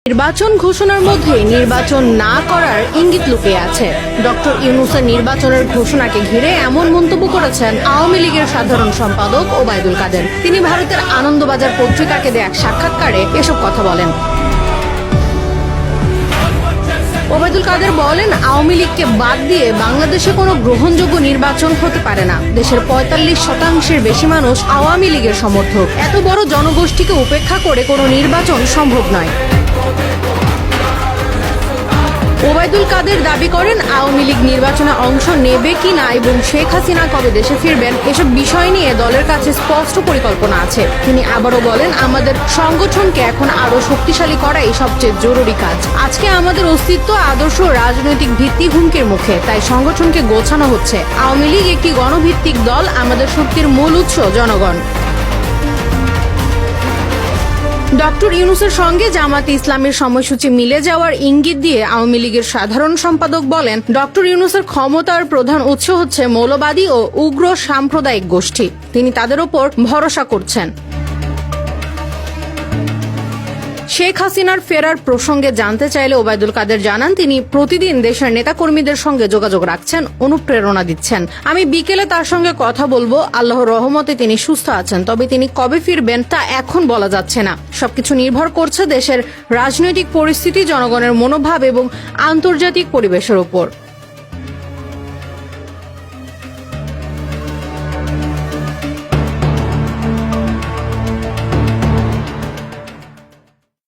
নির্বাচন ঘোষণার মধ্যে নির্বাচন না করার ইঙ্গিত লুকিয়ে আছে। ডক্টর ইউনূসের নির্বাচনের ঘোষণাকে ঘিরে এমন মন্তব্য করেছেন আওয়ামী লীগের সাধারণ সম্পাদক ওবায়দুল কাদের। তিনি ভারতের আনন্দবাজার পত্রিকাকে দেয়া এক সাক্ষাৎকারে এসব কথা বলেন। ওবায়দুল কাদের বলেন, আওয়ামী লীগকে বাদ দিয়ে বাংলাদেশে কোনো গ্রহণযোগ্য নির্বাচন হতে পারে না। দেশের ৪৫% বেশি মানুষ আওয়ামী লীগের সমর্থক। এত বড় জনগোষ্ঠীকে উপেক্ষা করে কোনো নির্বাচন সম্ভব নয়। ওবায়দুল কাদের দাবি করেন, আওয়ামী লীগ নির্বাচনে অংশ নেবে কিনা এবং শেখ হাসিনা কবে দেশে ফিরবেন এসব বিষয় নিয়ে দলের কাছে স্পষ্ট পরিকল্পনা আছে। তিনি আবারও বলেন, আমাদের সংগঠনকে এখন আরো শক্তিশালী করাই সবচেয়ে জরুরি কাজ। আজকে আমাদের অস্তিত্ব, আদর্শ, রাজনৈতিক ভিত্তি হুমকির মুখে, তাই সংগঠনকে গোছানো হচ্ছে। আওয়ামী লীগ একটি গণভিত্তিক দল, আমাদের শক্তির মূল উৎস জনগণ। ডক্টর ইউনূসের সঙ্গে জামাতে ইসলামের সময়সূচি মিলে যাওয়ার ইঙ্গিত দিয়ে আওয়ামী লীগের সাধারণ সম্পাদক বলেন, ডক্টর ইউনূসের ক্ষমতার প্রধান উৎস হচ্ছে মৌলবাদী ও উগ্র সাম্প্রদায়িক গোষ্ঠী। তিনি তাদের ওপর ভরসা করছেন। শেখ হাসিনার ফেরার প্রসঙ্গে জানতে চাইলে ওবায়দুল কাদের জানান, তিনি প্রতিদিন দেশের নেতাকর্মীদের সঙ্গে যোগাযোগ রাখছেন, অনুপ্রেরণা দিচ্ছেন। আমি বিকেলে তার সঙ্গে কথা বলবো। আল্লাহর রহমতে তিনি সুস্থ আছেন, তবে তিনি কবে ফিরবেন তা এখন বলা যাচ্ছে না। সবকিছু নির্ভর করছে দেশের রাজনৈতিক পরিস্থিতি, জনগণের মনোভাব এবং আন্তর্জাতিক পরিবেশের উপর।